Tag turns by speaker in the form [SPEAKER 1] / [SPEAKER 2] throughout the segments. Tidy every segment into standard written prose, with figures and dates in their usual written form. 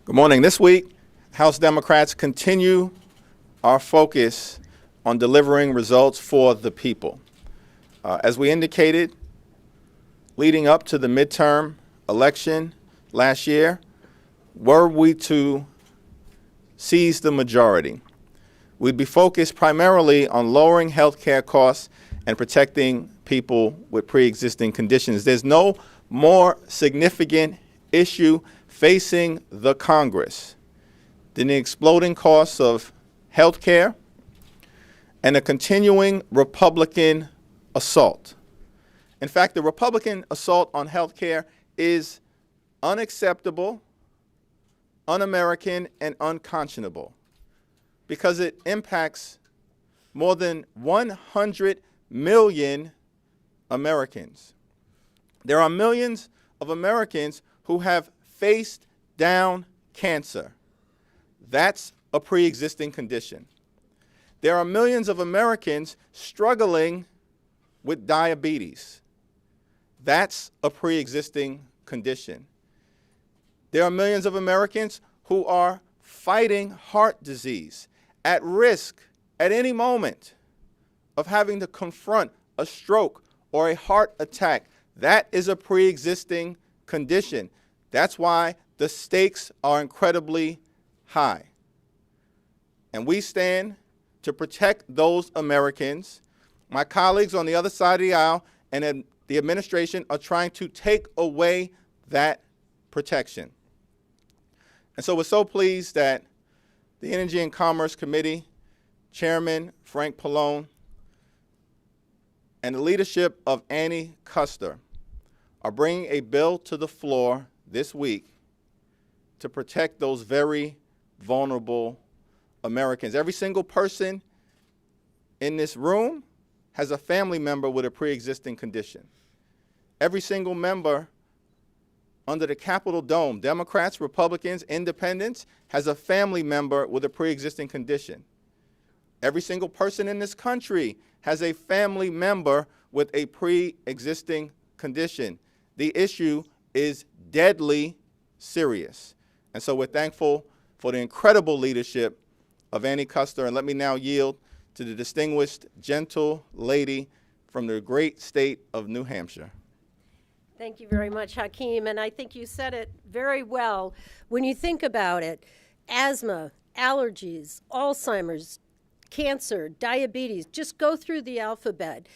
[SPEAKER 1] Good morning. This week, House Democrats continue our focus on delivering results for the people. As we indicated, leading up to the midterm election last year, were we to seize the majority, we'd be focused primarily on lowering health care costs and protecting people with pre-existing conditions. There's no more significant issue facing the Congress than the exploding costs of health care and a continuing Republican assault. In fact, the Republican assault on health care is unacceptable, un-American, and unconscionable because it impacts more than 100 million Americans. There are millions of Americans who have faced down cancer. That's a pre-existing condition. There are millions of Americans struggling with diabetes. That's a pre-existing condition. There are millions of Americans who are fighting heart disease, at risk at any moment of having to confront a stroke or a heart attack. That is a pre-existing condition. That's why the stakes are incredibly high. And we stand to protect those Americans. My colleagues on the other side of the aisle and the administration are trying to take away that protection. And so we're so pleased that the Energy and Commerce Committee, Chairman Frank Pallone, and the leadership of Annie Kuster are bringing a bill to the floor this week to protect those very vulnerable Americans. Every single person in this room has a family member with a pre-existing condition. Every single member under the Capitol Dome, Democrats, Republicans, Independents, has a family member with a pre-existing condition. Every single person in this country has a family member with a pre-existing condition. The issue is deadly serious. And so we're thankful for the incredible leadership of Annie Kuster. And let me now yield to the distinguished, gentle lady from the great state of New Hampshire.
[SPEAKER 2] Thank you very much, Hakeem. And I think you said it very well. When you think about it, asthma, allergies, Alzheimer's, cancer, diabetes, just go through the alphabet.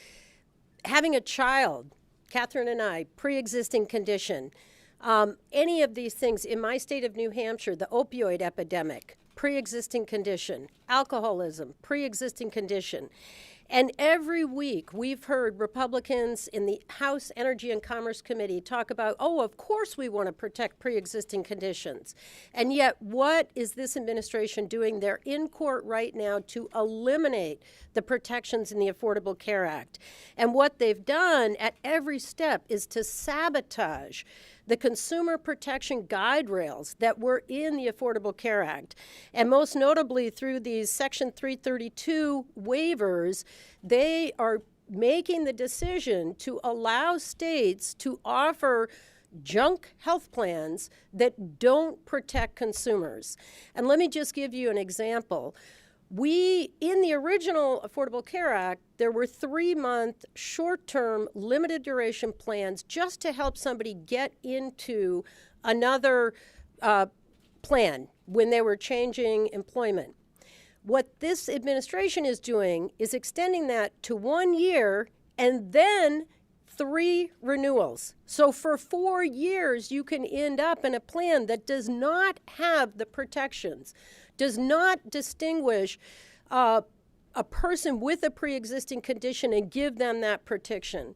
[SPEAKER 2] Having a child, Catherine and I, pre-existing condition, any of these things in my state of New Hampshire, the opioid epidemic, pre-existing condition, alcoholism, pre-existing condition. And every week we've heard Republicans in the House Energy and Commerce Committee talk about, oh, of course we want to protect pre-existing conditions. And yet what is this administration doing? They're in court right now to eliminate the protections in the Affordable Care Act. And what they've done at every step is to sabotage the consumer protection guide rails that were in the Affordable Care Act. And most notably through these Section 332 waivers, they are making the decision to allow states to offer junk health plans that don't protect consumers. And let me just give you an example. In the original Affordable Care Act, there were 3-month short-term limited duration plans just to help somebody get into another plan when they were changing employment. What this administration is doing is extending that to 1 year and then 3 renewals. So for 4 years, you can end up in a plan that does not have the protections, does not distinguish a person with a pre-existing condition and give them that protection,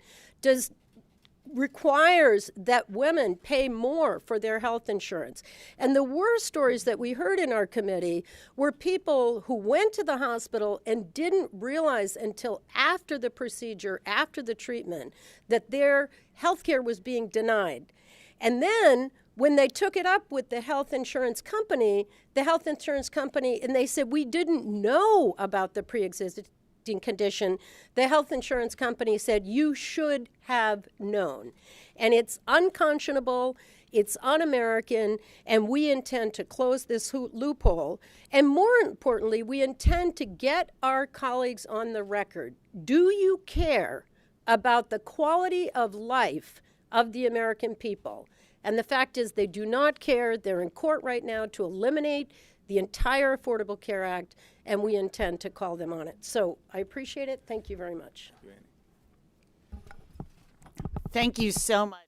[SPEAKER 2] requires that women pay more for their health insurance. And the worst stories that we heard in our committee were people who went to the hospital and didn't realize until after the procedure, after the treatment, that their health care was being denied. And then when they took it up with the health insurance company, and they said, we didn't know about the pre-existing pre-existing condition, the health insurance company said you should have known. And it's unconscionable, it's un-American, and we intend to close this loophole. And more importantly, we intend to get our colleagues on the record. Do you care about the quality of life of the American people? And the fact is they do not care. They're in court right now to eliminate the entire Affordable Care Act, and we intend to call them on it. So I appreciate it. Thank you very much.
[SPEAKER 3] Thank you so much.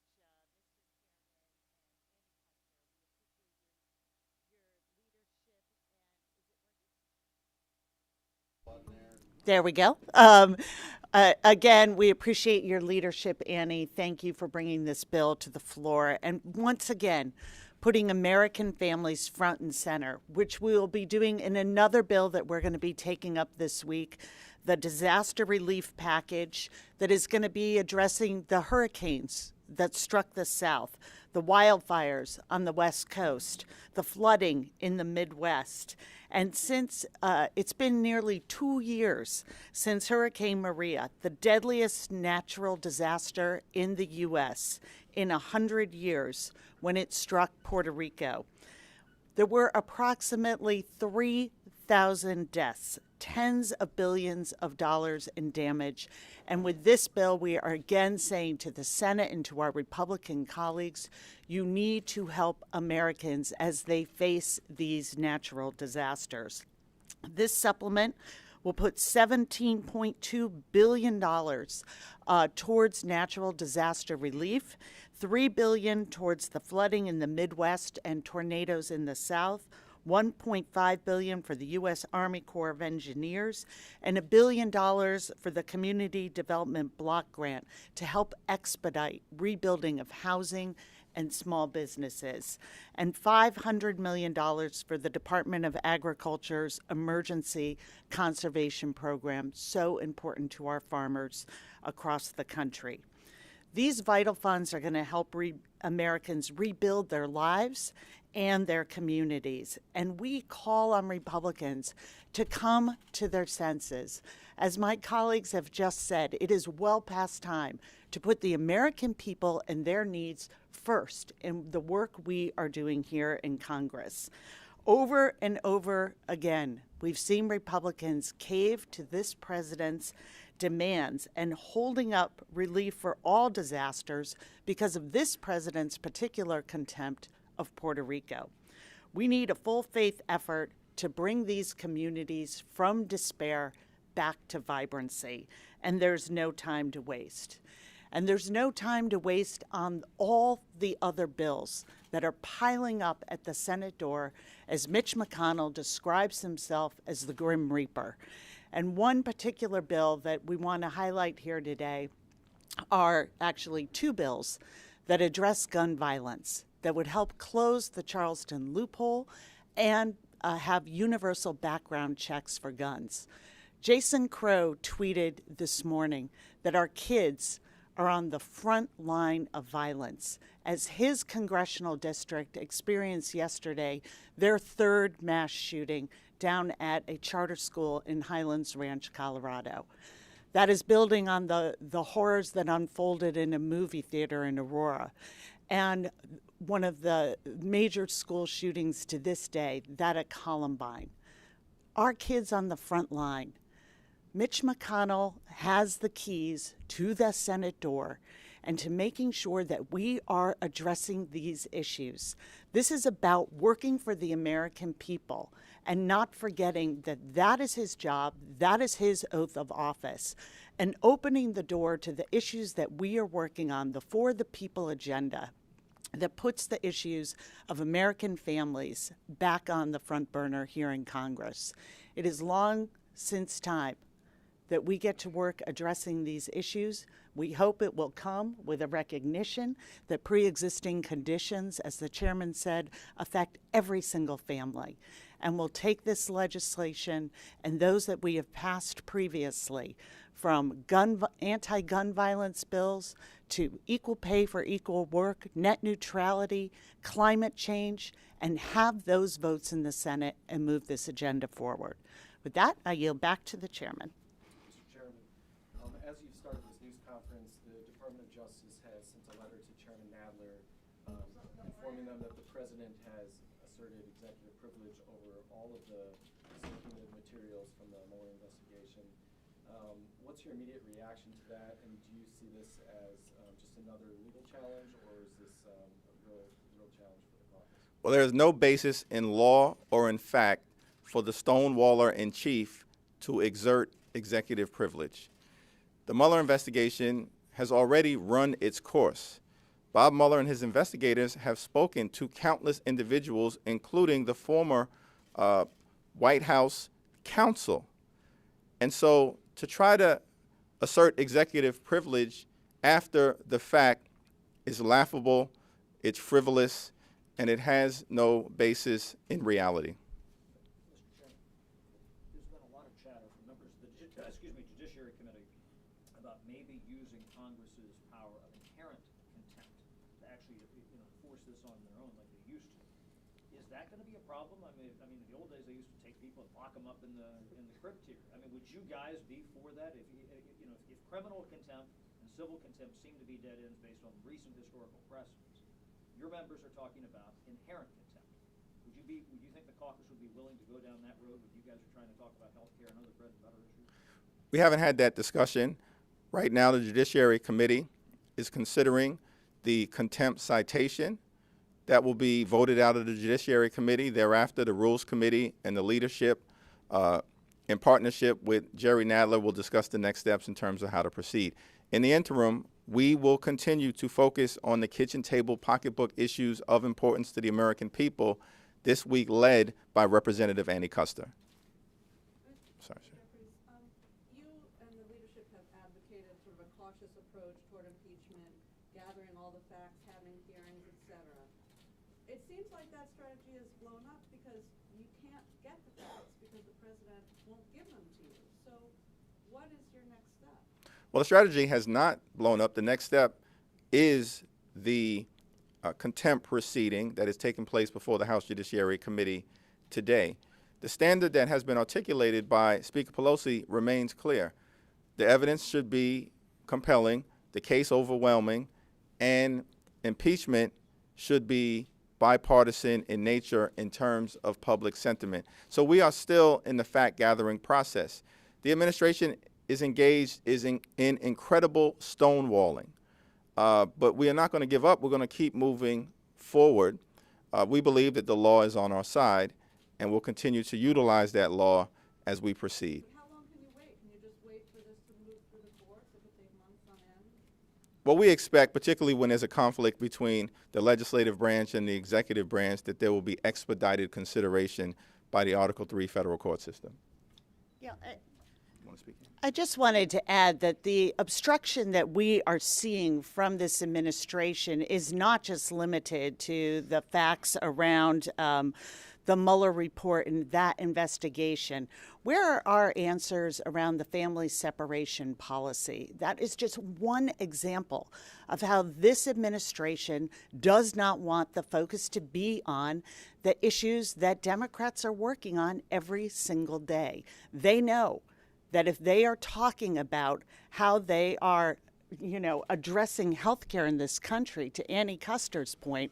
[SPEAKER 3] There we go. Again, we appreciate your leadership, Annie. Thank you for bringing this bill to the floor. And once again, putting American families front and center, which we will be doing in another bill that we're going to be taking up this week, the disaster relief package that is going to be addressing the hurricanes that struck the South, the wildfires on the West Coast, the flooding in the Midwest. And since it's been nearly 2 years since Hurricane Maria, the deadliest natural disaster in the U.S. in 100 years when it struck Puerto Rico, there were approximately 3,000 deaths, tens of billions of dollars in damage. And with this bill, we are again saying to the Senate and to our Republican colleagues, you need to help Americans as they face these natural disasters. This supplement will put $17.2 billion towards natural disaster relief, $3 billion towards the flooding in the Midwest and tornadoes in the South, $1.5 billion for the U.S. Army Corps of Engineers, and $1 billion for the Community Development Block Grant to help expedite rebuilding of housing and small businesses, and $500 million for the Department of Agriculture's Emergency Conservation Program, so important to our farmers across the country. These vital funds are going to help Americans rebuild their lives and their communities. And we call on Republicans to come to their senses. As my colleagues have just said, it is well past time to put the American people and their needs first in the work we are doing here in Congress. Over and over again, we've seen Republicans cave to this president's demands and holding up relief for all disasters because of this president's particular contempt of Puerto Rico. We need a full faith effort to bring these communities from despair back to vibrancy, and there's no time to waste. And there's no time to waste on all the other bills that are piling up at the Senate door as Mitch McConnell describes himself as the Grim Reaper. And one particular bill that we want to highlight here today are actually two bills that address gun violence that would help close the Charleston loophole and have universal background checks for guns. Jason Crow tweeted this morning that our kids are on the front line of violence as his congressional district experienced yesterday their third mass shooting down at a charter school in Highlands Ranch, Colorado. That is building on the horrors that unfolded in a movie theater in Aurora. And one of the major school shootings to this day, that at Columbine. Our kids on the front line. Mitch McConnell has the keys to the Senate door and to making sure that we are addressing these issues. This is about working for the American people and not forgetting that that is his job, that is his oath of office, and opening the door to the issues that we are working on, the For the People agenda that puts the issues of American families back on the front burner here in Congress. It is long since time that we get to work addressing these issues. We hope it will come with a recognition that pre-existing conditions, as the chairman said, affect every single family. And we'll take this legislation and those that we have passed previously, from anti-gun violence bills to equal pay for equal work, net neutrality, climate change, and have those votes in the Senate and move this agenda forward. With that, I yield back to the chairman.
[SPEAKER 4] informing them that the president has asserted executive privilege over all of the subpoenaed materials from the Mueller investigation. What's your immediate reaction to that, and do you see this as just another legal challenge, or is this a real challenge for the caucus?
[SPEAKER 1] Well, there is no basis in law or in fact for the Stonewaller in chief to exert executive privilege. The Mueller investigation has already run its course. Bob Mueller and his investigators have spoken to countless individuals, including the former White House counsel. And so to try to assert executive privilege after the fact is laughable, it's frivolous, and it has no basis in reality.
[SPEAKER 5] Mr. Chairman, there's been a lot of chatter from members of the Judiciary Committee about maybe using Congress's power of inherent contempt to actually force this on their own like they used to. Is that going to be a problem? I mean, in the old days they used to take people and lock them up in the crib tier. I mean, would you guys be for that? If criminal contempt and civil contempt seem to be dead ends based on recent historical precedents, your members are talking about inherent contempt. Would you think the caucus would be willing to go down that road when you guys are trying to talk about health care and other bread and butter issues?
[SPEAKER 1] We haven't had that discussion. Right now, the Judiciary Committee is considering the contempt citation. That will be voted out of the Judiciary Committee. Thereafter, the Rules Committee and the leadership, in partnership with Jerry Nadler, will discuss the next steps in terms of how to proceed. In the interim, we will continue to focus on the kitchen table pocketbook issues of importance to the American people, this week led by Representative Annie Kuster. Sorry, sir.
[SPEAKER 6] You and the leadership have advocated sort of a cautious approach toward impeachment, gathering all the facts, having hearings, etc. It seems like that strategy is blown up because you can't get the facts because the president won't give them to you. So what is your next step?
[SPEAKER 1] Well, the strategy has not blown up. The next step is the contempt proceeding that is taking place before the House Judiciary Committee today. The standard that has been articulated by Speaker Pelosi remains clear. The evidence should be compelling, the case overwhelming, and impeachment should be bipartisan in nature in terms of public sentiment. So we are still in the fact-gathering process. The administration is engaged in incredible stonewalling. But we are not going to give up. We're going to keep moving forward. We believe that the law is on our side, and we'll continue to utilize that law as we proceed.
[SPEAKER 6] But how long can you wait? Can you just wait for this to move through the courts? It could take months on end?
[SPEAKER 1] Well, we expect, particularly when there's a conflict between the legislative branch and the executive branch, that there will be expedited consideration by the Article III federal court system.
[SPEAKER 3] Yeah,
[SPEAKER 1] Want to speak?
[SPEAKER 3] I just wanted to add that the obstruction that we are seeing from this administration is not just limited to the facts around the Mueller report and that investigation. Where are our answers around the family separation policy? That is just one example of how this administration does not want the focus to be on the issues that Democrats are working on every single day. They know that if they are talking about how they are, addressing healthcare in this country, to Annie Kuster's point,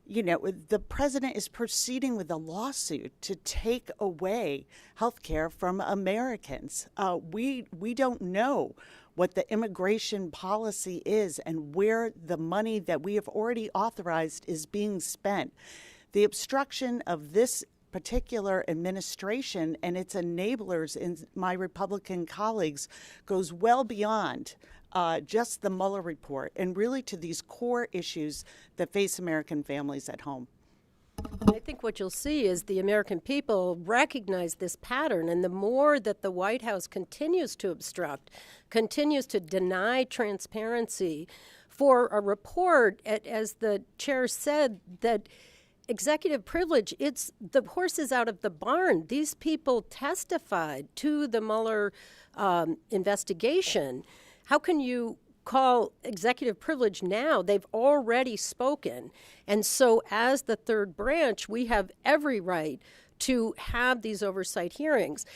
[SPEAKER 3] the president is proceeding with a lawsuit to take away healthcare from Americans. We don't know what the immigration policy is and where the money that we have already authorized is being spent. The obstruction of this particular administration and its enablers and my Republican colleagues goes well beyond just the Mueller report and really to these core issues that face American families at home.
[SPEAKER 2] I think what you'll see is the American people recognize this pattern, and the more that the White House continues to obstruct, continues to deny transparency for a report, as the chair said, that executive privilege, it's the horse is out of the barn. These people testified to the Mueller investigation. How can you call executive privilege now? They've already spoken. And so as the third branch, we have every right to have these oversight hearings.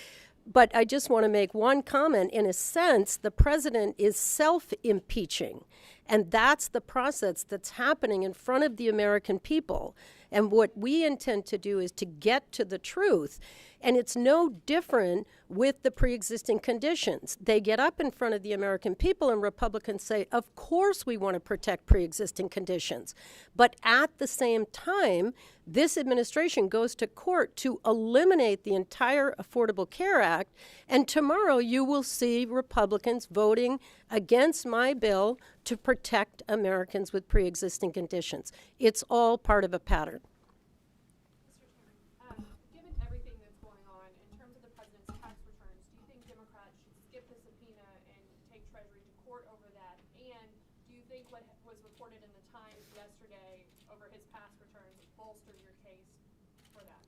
[SPEAKER 2] But I just want to make one comment. In a sense, the president is self-impeaching. And that's the process that's happening in front of the American people. And what we intend to do is to get to the truth. And it's no different with the pre-existing conditions. They get up in front of the American people and Republicans say, of course we want to protect pre-existing conditions. But at the same time, this administration goes to court to eliminate the entire Affordable Care Act. And tomorrow you will see Republicans voting against my bill to protect Americans with pre-existing conditions. It's all part of a pattern.
[SPEAKER 7] Mr. Chairman, given everything that's going on in terms of the president's tax returns, do you think Democrats should skip the subpoena and take Treasury to court over that? And do you think what was reported in the Times yesterday over his past returns bolstered your case for that?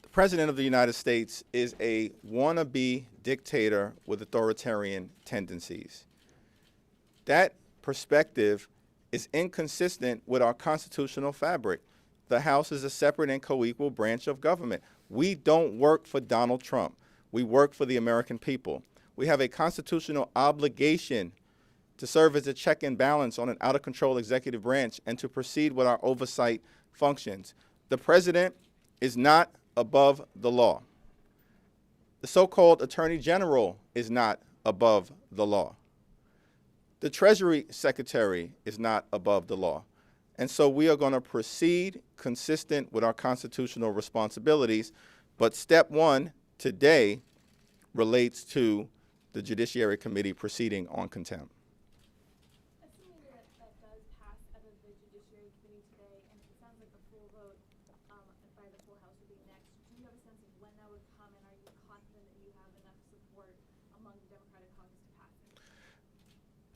[SPEAKER 1] The President of the United States is a wannabe dictator with authoritarian tendencies. That perspective is inconsistent with our constitutional fabric. The House is a separate and co-equal branch of government. We don't work for Donald Trump. We work for the American people. We have a constitutional obligation to serve as a check and balance on an out-of-control executive branch and to proceed with our oversight functions. The President is not above the law. The so-called Attorney General is not above the law. The Treasury Secretary is not above the law. And so we are going to proceed consistent with our constitutional responsibilities. But step one today relates to the Judiciary Committee proceeding on contempt.
[SPEAKER 7] Assuming that does pass out of the Judiciary Committee today, and it sounds like the full vote by the full House would be next, do you have a sense of when that would come, and are you confident that you have enough support among the Democratic caucus to pass it?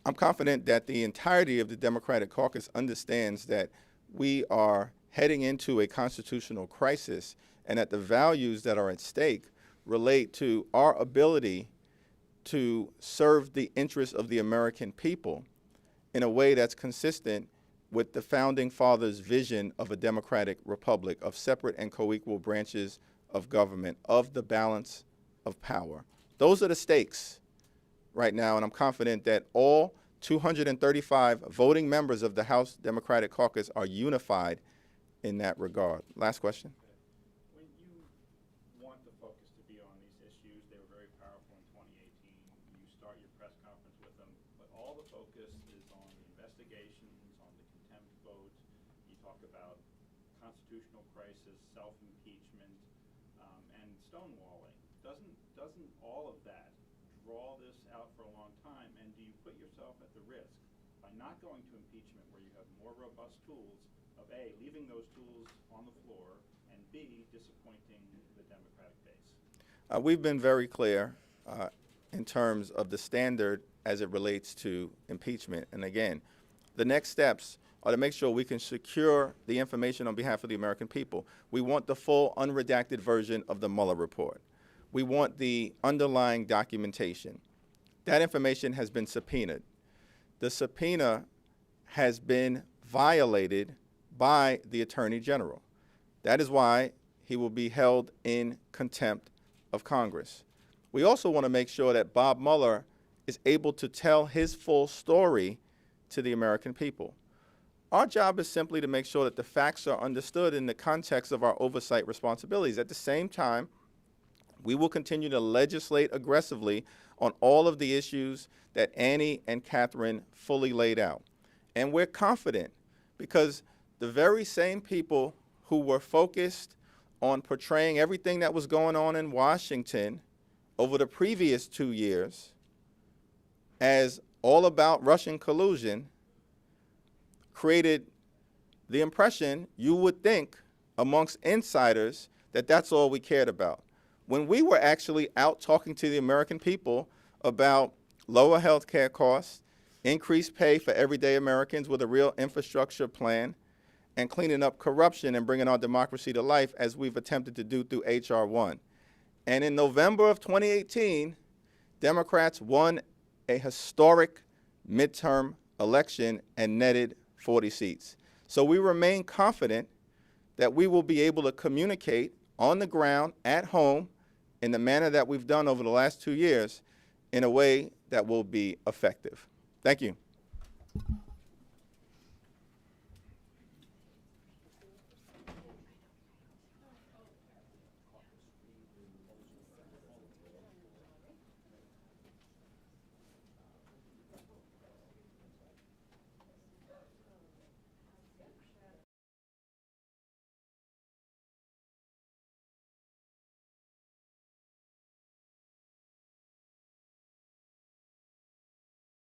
[SPEAKER 1] I'm confident that the entirety of the Democratic caucus understands that we are heading into a constitutional crisis and that the values that are at stake relate to our ability to serve the interests of the American people in a way that's consistent with the Founding Fathers' vision of a democratic republic, of separate and co-equal branches of government, of the balance of power. Those are the stakes right now, and I'm confident that all 235 voting members of the House Democratic Caucus are unified in that regard. Last question.
[SPEAKER 8] When you want the focus to be on these issues, they were very powerful in 2018. You start your press conference with them, but all the focus is on the investigations, on the contempt votes. You talk about constitutional crisis, self-impeachment, and stonewalling. Doesn't all of that draw this out for a long time, and do you put yourself at the risk by not going to impeachment where you have more robust tools of A, leaving those tools on the floor, and B, disappointing the Democratic base?
[SPEAKER 1] We've been very clear in terms of the standard as it relates to impeachment. And again, the next steps are to make sure we can secure the information on behalf of the American people. We want the full unredacted version of the Mueller report. We want the underlying documentation. That information has been subpoenaed. The subpoena has been violated by the Attorney General. That is why he will be held in contempt of Congress. We also want to make sure that Bob Mueller is able to tell his full story to the American people. Our job is simply to make sure that the facts are understood in the context of our oversight responsibilities. At the same time, we will continue to legislate aggressively on all of the issues that Annie and Catherine fully laid out. And we're confident because the very same people who were focused on portraying everything that was going on in Washington over the previous 2 years as all about Russian collusion created the impression, you would think, amongst insiders that that's all we cared about. When we were actually out talking to the American people about lower health care costs, increased pay for everyday Americans with a real infrastructure plan, and cleaning up corruption and bringing our democracy to life as we've attempted to do through H.R. 1. And in November of 2018, Democrats won a historic midterm election and netted 40 seats. So we remain confident that we will be able to communicate on the ground, at home, in the manner that we've done over the last 2 years, in a way that will be effective. Thank you.